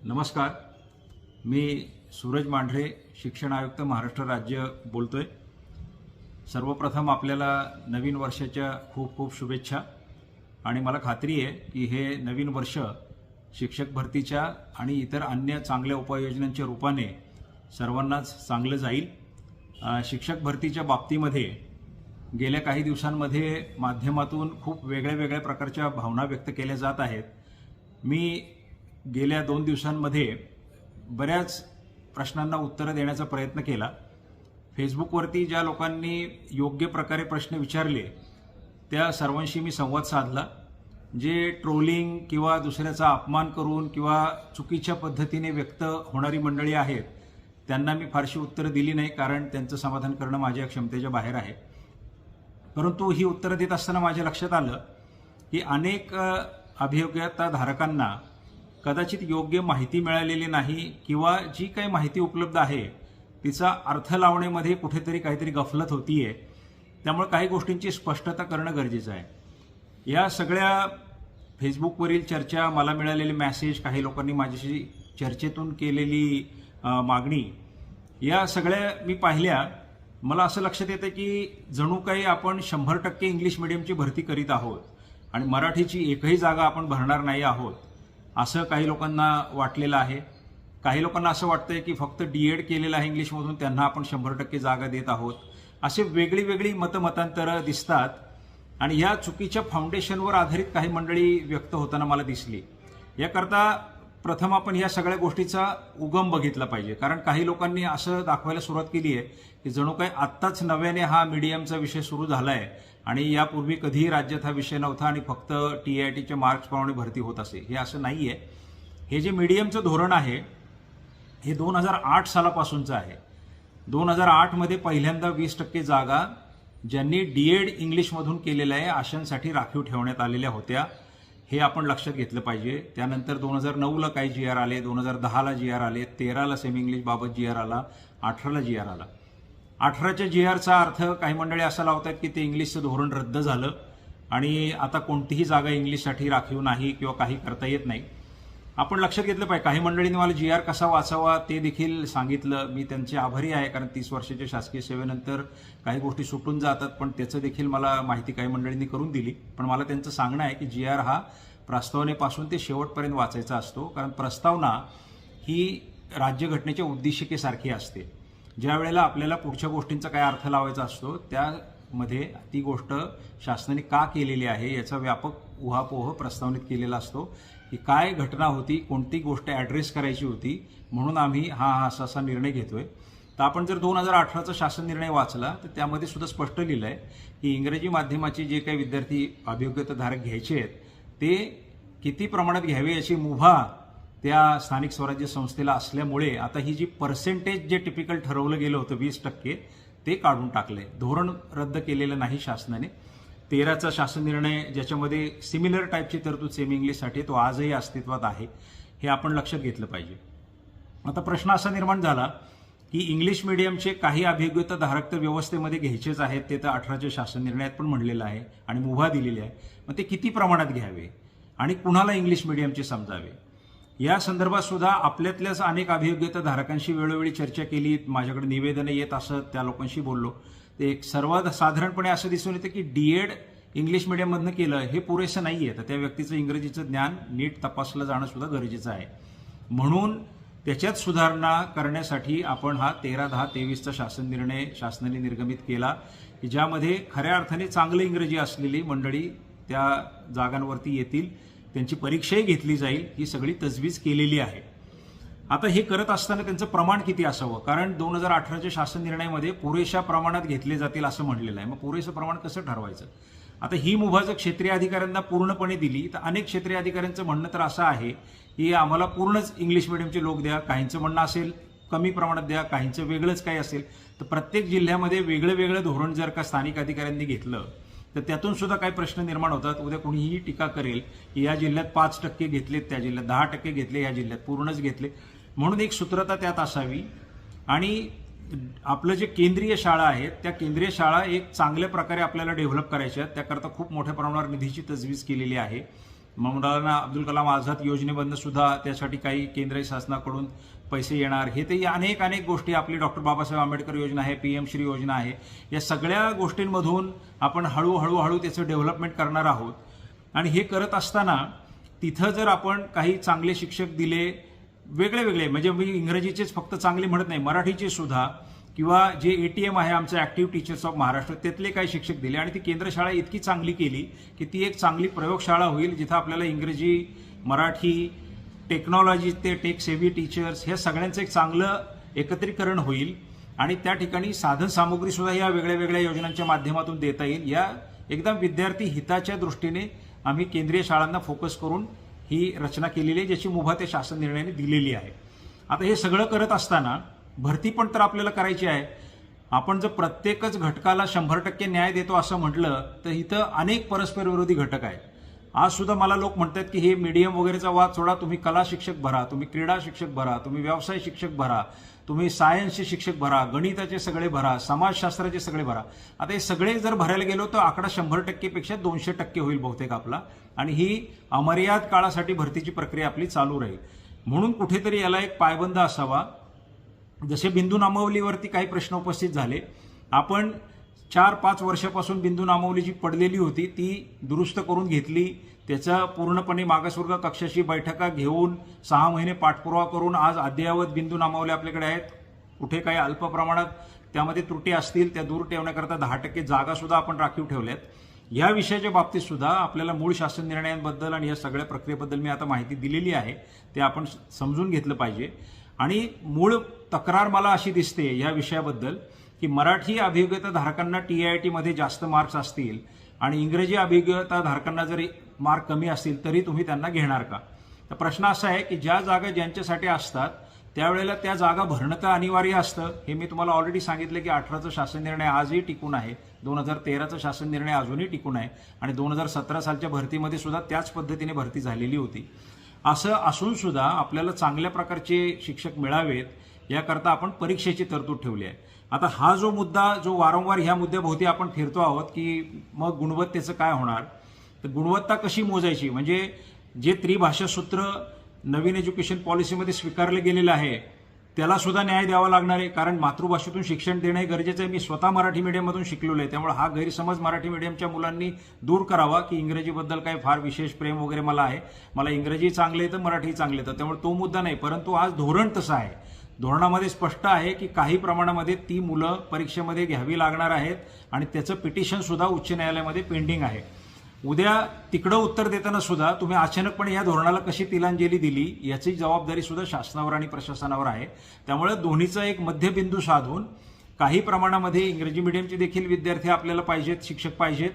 नमस्कार. मी सूरज मांढरे, शिक्षण आयुक्त महाराष्ट्र राज्य बोलतोय. सर्वप्रथम आपल्याला नवीन वर्षाच्या खूप खूप शुभेच्छा. आणि मला खात्री आहे की हे नवीन वर्ष शिक्षक भरतीच्या आणि इतर अन्य चांगल्या उपाययोजनांच्या रूपाने सर्वांनाच चांगलं जाईल. शिक्षक भरतीच्या बाबतीमध्ये गेल्या काही दिवसांमध्ये माध्यमातून खूप वेगळ्या प्रकारच्या भावना व्यक्त केल्या जात आहेत. मी गेल्या 2 दिवसांमध्ये बऱ्याच प्रश्नांना उत्तरं देण्याचा प्रयत्न केला. फेसबुकवरती ज्या लोकांनी योग्य प्रकारे प्रश्न विचारले त्या सर्वांशी मी संवाद साधला. जे ट्रोलिंग किंवा दुसऱ्याचा अपमान करून किंवा चुकीच्या पद्धतीने व्यक्त होणारी मंडळी आहेत त्यांना मी फारशी उत्तरं दिली नाही, कारण त्यांचं समाधान करणं माझ्या क्षमतेच्या बाहेर आहे. परंतु ही उत्तरं देत असताना माझ्या लक्षात आलं की अनेक अभियोग्यताधारकांना कदाचित योग्य माहिती मिळालेली नाही किंवा जी काही माहिती उपलब्ध आहे तिचा अर्थ लावण्यामध्ये कुठेतरी काहीतरी गफलत होतीये. त्यामुळे काही गोष्टींची स्पष्टता करणं गरजेचं आहे. या सगळ्या फेसबुकवरील चर्चा, मला मिळालेले मेसेज, काही लोकांनी माझ्याशी चर्चेतून केलेली मागणी, या सगळ्या मी पाहिल्या. मला असं लक्षात येतं की जणू काही आपण 100% इंग्लिश मिडियमची भरती करीत आहोत आणि मराठीची एकही जागा आपण भरणार नाही आहोत असं काही लोकांना वाटलेलं आहे. काही लोकांना असं वाटतंय की फक्त DED केलेलं आहे इंग्लिशमधून त्यांना आपण 100% जागा देत आहोत. असे वेगळी मतांतरं दिसतात आणि या चुकीच्या फाउंडेशनवर आधारित काही मंडळी व्यक्त होताना मला दिसली. याकरता प्रथम आपण या सगळ्या गोष्टीचा उगम बघितला पाहिजे. कारण काही लोकांनी असं दाखवायला सुरुवात केली आहे की जणू काही आत्ताच नव्याने हा मीडियमचा विषय सुरू झालाय आणि यापूर्वी कधीही राज्यात हा विषय नव्हता आणि फक्त TITच्या मार्क्सप्रमाणे भरती होत असे. हे असं नाहीये. हे जे मीडियमचं धोरण आहे हे 2008 सालापासूनचं आहे. 2008 मध्ये पहिल्यांदा 20% जागा ज्यांनी DED इंग्लिशमधून केलेल्या आहे अशांसाठी राखीव ठेवण्यात आलेल्या होत्या. हे आपण लक्षात घेतलं पाहिजे. त्यानंतर 2009ला काही GR आले, 2010ला GR आले, 13ला सेमी इंग्लिश बाबत GR आला, 18ला GR आला. 18च्या GRचा अर्थ काही मंडळी असा लावतात की ते इंग्लिशचं धोरण रद्द झालं आणि आता कोणतीही जागा इंग्लिशसाठी राखीव नाही किंवा काही करता येत नाही. आपण लक्षात घेतलं पाहिजे. काही मंडळींनी मला GR कसा वाचावा ते देखील सांगितलं. मी त्यांचे आभारी आहे, कारण 30 वर्षाच्या शासकीय सेवेनंतर काही गोष्टी सुटून जातात, पण त्याचं देखील मला माहिती काही मंडळींनी करून दिली. पण मला त्यांचं सांगणं आहे की GR हा प्रस्तावनेपासून ते शेवटपर्यंत वाचायचा असतो, कारण प्रस्तावना ही राज्यघटनेच्या उद्देशिकेसारखी असते. ज्या वेळेला आपल्याला पुढच्या गोष्टींचा काय अर्थ लावायचा असतो त्यामध्ये ती गोष्ट शासनाने का केलेली आहे याचा व्यापक उहापोह प्रस्तावनेत केलेला असतो की काय घटना होती, कोणती गोष्ट ॲड्रेस करायची होती, म्हणून आम्ही हा असा निर्णय घेतोय. तर आपण जर 2018चा शासन निर्णय वाचला तर त्यामध्ये सुद्धा स्पष्ट लिहिलं आहे की इंग्रजी माध्यमाचे जे काही विद्यार्थी अभियोग्यताधारक घ्यायचे आहेत ते किती प्रमाणात घ्यावे याची मुभा त्या स्थानिक स्वराज्य संस्थेला असल्यामुळे आता ही जी पर्सेंटेज जे टिपिकल ठरवलं गेलं होतं 20% ते काढून टाकलंय. धोरण रद्द केलेलं नाही शासनाने. 13चा शासन निर्णय ज्याच्यामध्ये सिमिलर टाईपची तरतूद सेमी इंग्लिशसाठी तो आजही अस्तित्वात आहे. हे आपण लक्षात घेतलं पाहिजे. आता प्रश्न असा निर्माण झाला की इंग्लिश मिडियमचे काही अभियोग्यताधारक तर व्यवस्थेमध्ये घ्यायचेच आहेत, ते तर 18च्या शासन निर्णयात पण म्हणलेलं आहे आणि मुभा दिलेली आहे. मग ते किती प्रमाणात घ्यावे आणि कुणाला इंग्लिश मिडियमचे समजावे या संदर्भात सुद्धा आपल्यातल्याच अनेक अभियोग्यताधारकांशी वेळोवेळी चर्चा केली. माझ्याकडे निवेदनं येत असत, त्या लोकांशी बोललो. ते एक सर्वात साधारणपणे असं दिसून येतं की DED इंग्लिश मिडियममधनं केलं हे पुरेसं नाहीये. तर त्या व्यक्तीचं इंग्रजीचं ज्ञान नीट तपासलं जाणं सुद्धा गरजेचं आहे. म्हणून त्याच्यात सुधारणा करण्यासाठी आपण हा 13/10/23चा शासन निर्णय शासनाने निर्गमित केला की ज्यामध्ये खऱ्या अर्थाने चांगलं इंग्रजी असलेली मंडळी त्या जागांवरती येतील, त्यांची परीक्षाही घेतली जाईल. ही सगळी तजवीज केलेली आहे. आता हे करत असताना त्यांचं प्रमाण किती असावं, कारण 2018च्या शासन निर्णयामध्ये पुरेशा प्रमाणात घेतले जातील असं म्हणलेलं आहे. मग पुरेसं प्रमाण कसं ठरवायचं? आता ही मुभा जर क्षेत्रीय अधिकाऱ्यांना पूर्णपणे दिली तर अनेक क्षेत्रीय अधिकाऱ्यांचं म्हणणं तर असं आहे की आम्हाला पूर्णच इंग्लिश मिडियमचे लोक द्या. काहींचं म्हणणं असेल कमी प्रमाणात द्या, काहींचं वेगळंच काही असेल. तर प्रत्येक जिल्ह्यामध्ये वेगळं धोरण जर का स्थानिक अधिकाऱ्यांनी घेतलं तर त्यातून सुद्धा काही प्रश्न निर्माण होतात. उद्या कोणीही टीका करेल की या जिल्ह्यात 5% घेतलेत, त्या जिल्ह्यात 10% घेतले, या जिल्ह्यात पूर्णच घेतले. म्हणून एक सूत्रता त्यात असावी. आणि आपलं जे केंद्रीय शाळा आहेत त्या केंद्रीय शाळा एक चांगल्या प्रकारे आपल्याला डेव्हलप करायच्या आहेत. त्याकरता खूप मोठ्या प्रमाणावर निधीची तजवीज केलेली आहे. मौलाना अब्दुल कलाम आझाद योजनेमधनं सुद्धा त्यासाठी काही केंद्र शासनाकडून पैसे येणार. हे ते अनेक गोष्टी, आपली डॉक्टर बाबासाहेब आंबेडकर योजना आहे, PM श्री योजना आहे, या सगळ्या गोष्टींमधून आपण हळूहळू त्याचं डेव्हलपमेंट करणार आहोत. आणि हे करत असताना तिथं जर आपण काही चांगले शिक्षक दिले, वेगळे म्हणजे मी इंग्रजीचेच फक्त चांगले म्हणत नाही, मराठीचे सुद्धा, किंवा जे ATM आहे आमचं ॲक्टिव्ह टीचर्स ऑफ महाराष्ट्र, त्यातले काही शिक्षक दिले आणि ती केंद्र शाळा इतकी चांगली केली की ती एक चांगली प्रयोगशाळा होईल, जिथं आपल्याला इंग्रजी, मराठी, टेक्नॉलॉजी, ते टेक सेव्ही टीचर्स, हे सगळ्यांचं एक चांगलं एकत्रीकरण होईल. आणि त्या ठिकाणी साधन सामुग्री सुद्धा या वेगळ्या योजनांच्या माध्यमातून देता येईल. या एकदम विद्यार्थी हिताच्या दृष्टीने आम्ही केंद्रीय शाळांना फोकस करून ही रचना केलेली आहे, ज्याची मुभा त्या शासन निर्णयाने दिलेली आहे. आता हे सगळं करत असताना भरती पण तर आपल्याला करायची आहे. आपण जर प्रत्येकच घटकाला 100% न्याय देतो असं म्हटलं तर इथं अनेक परस्पर विरोधी घटक आहेत. आज सुद्धा मला लोक म्हणतात की हे मीडियम वगैरेचा वाद सोडा, तुम्ही कला शिक्षक भरा, तुम्ही क्रीडा शिक्षक भरा, तुम्ही व्यवसाय शिक्षक भरा, तुम्ही सायन्सचे शिक्षक भरा, गणिताचे सगळे भरा, समाजशास्त्राचे सगळे भरा. आता हे सगळे जर भरायला गेलो तर आकडा 100% पेक्षा 200% होईल बहुतेक आपला. आणि ही अमर्याद काळासाठी भरतीची प्रक्रिया आपली चालू राहील. म्हणून कुठेतरी याला एक पायबंद असावा. जसे बिंदू नामावलीवरती काही प्रश्न उपस्थित झाले, आपण 4-5 वर्षापासून बिंदू नामावली जी पडलेली होती ती दुरुस्त करून घेतली. त्याचा पूर्णपणे मागासवर्ग कक्षाची बैठका घेऊन 6 महिने पाठपुरावा करून आज अद्ययावत बिंदू नामावली आपल्याकडे आहेत. कुठे काही अल्प प्रमाणात त्यामध्ये त्रुटी असतील त्या दूर ठेवण्याकरता 10% जागा सुद्धा आपण राखीव ठेवल्यात. या विषयाच्या बाबतीत सुद्धा आपल्याला मूळ शासन निर्णयांबद्दल आणि या सगळ्या प्रक्रियेबद्दल मी आता माहिती दिलेली आहे, ते आपण समजून घेतलं पाहिजे. आणि मूळ तक्रार मला अशी दिसते या विषयाबद्दल की मराठी अभियोग्यता धारकांना TIIT मध्ये जास्त मार्क्स असतील आणि इंग्रजी अभियोग्यता धारकांना जरी मार्क कमी असतील तरी तुम्ही त्यांना घेणार का. तर प्रश्न असा आहे की ज्या जागा ज्यांच्यासाठी असतात त्यावेळेला त्या जागा भरणं का अनिवार्य असतं. हे मी तुम्हाला ऑलरेडी सांगितलं की 18चा शासन निर्णय आजही टिकून आहे, 2013चा शासन निर्णय अजूनही टिकून आहे आणि 2017 सालच्या भरतीमध्ये सुद्धा त्याच पद्धतीने भरती झालेली होती. असं असून सुद्धा आपल्याला चांगल्या प्रकारचे शिक्षक मिळावेत याकरता आपण परीक्षेची तरतूद ठेवली आहे. आता हा जो मुद्दा जो वारंवार ह्या मुद्द्याभोवती आपण फिरतो आहोत की मग गुणवत्तेचं काय होणार, तर गुणवत्ता कशी मोजायची, म्हणजे जे त्रिभाषा सूत्र नवीन एज्युकेशन पॉलिसीमध्ये स्वीकारलं गेलेलं आहे त्याला सुद्धा न्याय द्यावा लागणार आहे. कारण मातृभाषेतून शिक्षण देणं हे गरजेचं आहे. मी स्वतः मराठी मीडियममधून शिकलेलो आहे, त्यामुळे हा गैरसमज मराठी मीडियमच्या मुलांनी दूर करावा की इंग्रजीबद्दल काही फार विशेष प्रेम वगैरे मला आहे, मला इंग्रजी चांगलं येतं, मराठी चांगलं येतं, त्यामुळे तो मुद्दा नाही. परंतु आज धोरण तसं आहे, धोरणामध्ये स्पष्ट आहे की काही प्रमाणामध्ये ती मुलं परीक्षेमध्ये घ्यावी लागणार आहेत आणि त्याचं पिटिशन सुद्धा उच्च न्यायालयामध्ये पेंडिंग आहे. उद्या तिकडं उत्तर देताना सुद्धा तुम्ही अचानकपणे या धोरणाला कशी तिलांजली दिली याची जबाबदारी सुद्धा शासनावर आणि प्रशासनावर आहे. त्यामुळे दोन्हीचा एक मध्यबिंदू साधून काही प्रमाणामध्ये इंग्रजी मीडियमचे देखील विद्यार्थी आपल्याला पाहिजेत, शिक्षक पाहिजेत,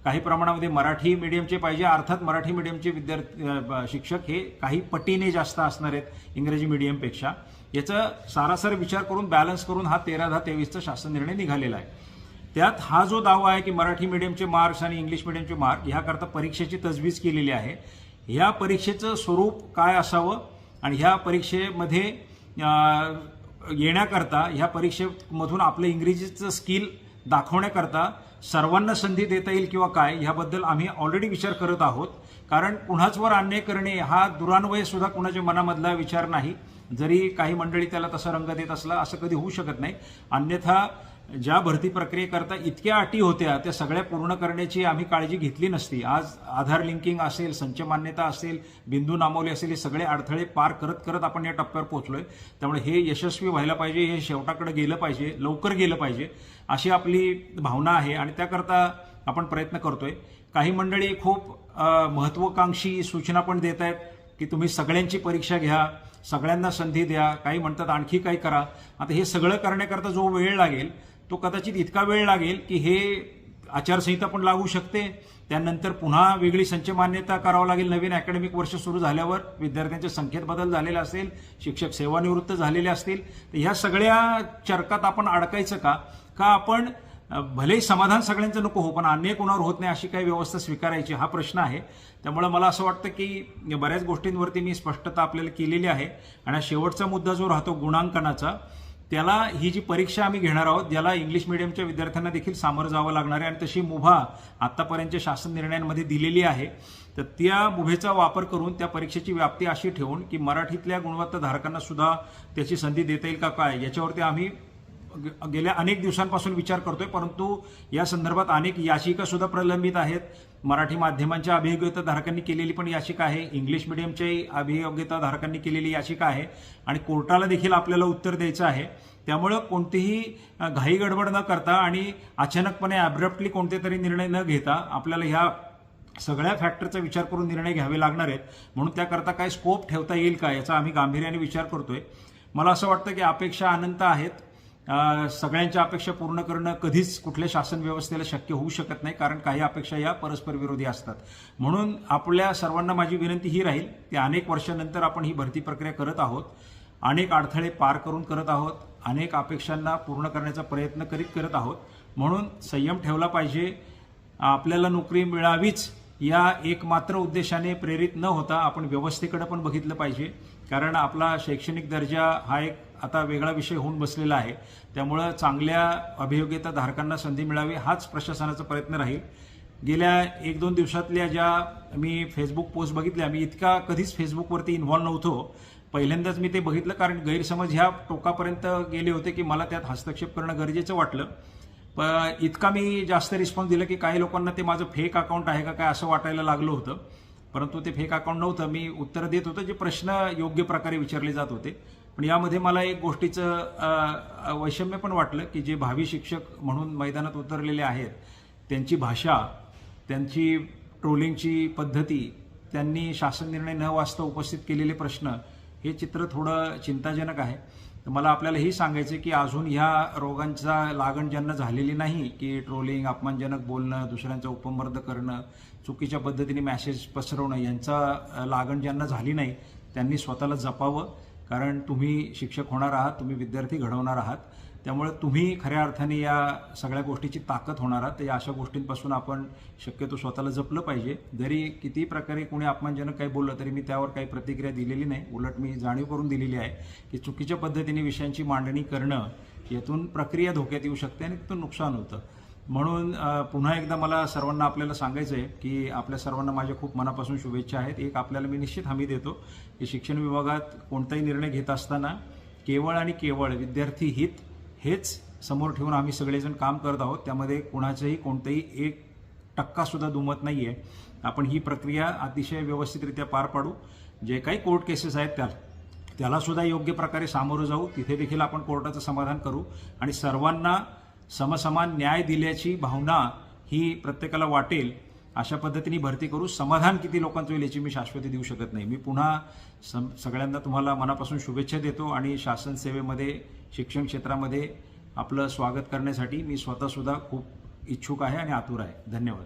काही प्रमाणामध्ये मराठी मीडियमचे पाहिजे. अर्थात मराठी मीडियमचे विद्यार्थी शिक्षक हे काही पटीने जास्त असणार आहेत इंग्रजी मीडियमपेक्षा. याचा सारासार विचार करून बॅलन्स करून हा 13/10/23चा शासन निर्णय निघालेला आहे. त्यात हा जो दावा आहे की मराठी मीडियमचे मार्क्स आणि इंग्लिश मीडियमचे मार्क ह्याकरता परीक्षेची तजवीज केलेली आहे. ह्या परीक्षेचं स्वरूप काय असावं आणि ह्या परीक्षेमध्ये येण्याकरता, ह्या परीक्षेमधून आपलं इंग्रजीचं स्किल दाखवण्याकरता सर्वांना संधी देता येईल किंवा काय, ह्याबद्दल आम्ही ऑलरेडी विचार करत आहोत. कारण कुणाचवर अन्याय करणे हा दुरान्वय सुद्धा कुणाच्या मनामधला विचार नाही. जरी काही मंडळी त्याला तसा रंग देत असला असं कधी होऊ शकत नाही. अन्यथा ज्या भरती प्रक्रियेकरता इतक्या अटी होत्या त्या सगळ्या पूर्ण करण्याची आम्ही काळजी घेतली नसती. आज आधार लिंकिंग असेल, संच मान्यता असेल, बिंदू नामावली असेल, हे सगळे अडथळे पार करत करत आपण या टप्प्यावर पोहोचलोय. त्यामुळे हे यशस्वी व्हायला पाहिजे, हे शेवटाकडे गेलं पाहिजे, लवकर गेलं पाहिजे अशी आपली भावना आहे आणि त्याकरता आपण प्रयत्न करतोय. काही मंडळी खूप महत्वाकांक्षी सूचना पण देत आहेत की तुम्ही सगळ्यांची परीक्षा घ्या, सगळ्यांना संधी द्या, काही म्हणतात आणखी काही करा. आता हे सगळं करण्याकरता जो वेळ लागेल तो कदाचित इतका वेळ लागेल की हे आचारसंहिता पण लागू शकते, त्यानंतर पुन्हा वेगळी संच मान्यता करावं लागेल. नवीन अकॅडमिक वर्ष सुरू झाल्यावर विद्यार्थ्यांच्या संख्येत बदल झालेला असेल, शिक्षक सेवानिवृत्त झालेले असतील, तर ह्या सगळ्या चरकात आपण अडकायचं का आपण भलेही समाधान सगळ्यांचं नको हो, पण अन्याय कोणावर होत नाही अशी काही व्यवस्था स्वीकारायची, हा प्रश्न आहे. त्यामुळे मला असं वाटतं की बऱ्याच गोष्टींवरती मी स्पष्टता आपल्याला केलेली आहे. आणि शेवटचा मुद्दा जो राहतो गुणांकनाचा, त्याला ही जी परीक्षा आम्ही घेणार आहोत, ज्याला इंग्लिश मिडियमच्या विद्यार्थ्यांना देखील सामोरं जावं लागणार आहे आणि तशी मुभा आतापर्यंतच्या शासन निर्णयांमध्ये दिलेली आहे. तर त्या मुभेचा वापर करून त्या परीक्षेची व्याप्ती अशी ठेवून की मराठीतल्या गुणवत्ताधारकांना सुद्धा त्याची संधी देता येईल का काय, याच्यावरती आम्ही गेल्या अनेक दिवसांपासून विचार करतोय. परंतु या संदर्भात अनेक याचिका सुद्धा प्रलंबित आहेत. मराठी माध्यमांच्या अभियोग्यताधारकांनी केलेली पण याचिका आहे, इंग्लिश मिडियमच्याही अभियोग्यताधारकांनी केलेली याचिका आहे आणि कोर्टाला देखील आपल्याला उत्तर द्यायचं आहे. त्यामुळं कोणतीही घाई गडबड न करता आणि अचानकपणे अब्रप्टली कोणते तरी निर्णय न घेता आपल्याला ह्या सगळ्या फॅक्टरचा विचार करून निर्णय घ्यावे लागणार आहेत. म्हणून त्याकरता काय स्कोप ठेवता येईल का याचा आम्ही गांभीर्याने विचार करतोय. मला असं वाटतं की अपेक्षा अनंत आहेत. सगळ्यांच्या अपेक्षा पूर्ण करणं कधीच कुठल्या शासन व्यवस्थेला शक्य होऊ शकत नाही, कारण काही अपेक्षा या परस्पर विरोधी असतात. म्हणून आपल्या सर्वांना माझी विनंती ही राहील की अनेक वर्षानंतर आपण ही भरती प्रक्रिया करत आहोत, अनेक अडथळे पार करून करत आहोत, अनेक अपेक्षांना पूर्ण करण्याचा प्रयत्न करत आहोत. म्हणून संयम ठेवला पाहिजे. आपल्याला नोकरी मिळावीच या एकमात्र उद्देशाने प्रेरित न होता आपण व्यवस्थेकडे पण बघितलं पाहिजे, कारण आपला शैक्षणिक दर्जा हा एक आता वेगळा विषय होऊन बसलेला आहे. त्यामुळं चांगल्या अभियोग्यताधारकांना संधी मिळावी हाच प्रशासनाचा प्रयत्न राहील. गेल्या 1-2 दिवसातल्या ज्या मी फेसबुक पोस्ट बघितल्या, मी इतका कधीच फेसबुकवरती इन्व्हॉल्व नव्हतो. पहिल्यांदाच मी ते बघितलं, कारण गैरसमज ह्या टोकापर्यंत गेले होते की मला त्यात हस्तक्षेप करणं गरजेचं वाटलं. पण इतका मी जास्त रिस्पॉन्स दिला की काही लोकांना ते माझं फेक अकाउंट आहे का काय असं वाटायला लागलं होतं. परंतु ते फेक अकाउंट नव्हतं. मी उत्तरं देत होतो जे प्रश्न योग्य प्रकारे विचारले जात होते. पण यामध्ये मला एक गोष्टीचं वैषम्य पण वाटलं की जे भावी शिक्षक म्हणून मैदानात उतरलेले आहेत, त्यांची भाषा, त्यांची ट्रोलिंगची पद्धती, त्यांनी शासन निर्णय न वाचता उपस्थित केलेले प्रश्न, हे चित्र थोडं चिंताजनक आहे. तर मला आपल्याला हे सांगायचं की अजून ह्या रोगांचा लागण ज्यांना झालेली नाही, की ट्रोलिंग, अपमानजनक बोलणं, दुसऱ्यांचा उपमर्द करणं, चुकीच्या पद्धतीने मॅसेज पसरवणं, यांचा लागण ज्यांना झाली नाही त्यांनी स्वतःला जपावं. कारण तुम्ही शिक्षक होणार आहात, तुम्ही विद्यार्थी घडवणार आहात. त्यामुळे तुम्ही खऱ्या अर्थाने या सगळ्या गोष्टीची ताकद होणार आहात. या अशा गोष्टींपासून आपण शक्यतो स्वतःला जपलं पाहिजे. जरी किती प्रकारे कोणी अपमानजनक काही बोललं तरी मी त्यावर काही प्रतिक्रिया दिलेली नाही. उलट मी जाणीव करून दिलेली आहे की चुकीच्या पद्धतीने विषयांची मांडणी करणं, यातून प्रक्रिया धोक्यात येऊ शकते आणि तिथून नुकसान होतं. म्हणून पुन्हा एकदा मला सर्वांना आपल्याला सांगायचं आहे की आपल्या सर्वांना माझ्या खूप मनापासून शुभेच्छा आहेत. एक आपल्याला मी निश्चित हमी देतो की शिक्षण विभागात कोणताही निर्णय घेत असताना केवळ आणि केवळ विद्यार्थी हित हेच समोर ठेवून आम्ही सगळेजण काम करत आहोत. त्यामध्ये कोणाचंही कोणतेही 1% सुद्धा दुमत नाही आहे. आपण ही प्रक्रिया अतिशय व्यवस्थितरित्या पार पाडू. जे काही कोर्ट केसेस आहेत त्याला सुद्धा योग्य प्रकारे सामोरं जाऊ. तिथे देखील आपण कोर्टाचं समाधान करू आणि सर्वांना समसमान न्याय दिल्याची भावना ही प्रत्येकाला वाटेल अशा पद्धतीने भरती करू. समाधान किती लोकांचं होईल याची मी शाश्वती देऊ शकत नाही. मी पुन्हा सगळ्यांना तुम्हाला मनापासून शुभेच्छा देतो आणि शासन सेवेमध्ये, शिक्षण क्षेत्रामध्ये आपलं स्वागत करण्यासाठी मी स्वतःसुद्धा खूप इच्छुक आहे आणि आतुर आहे. धन्यवाद.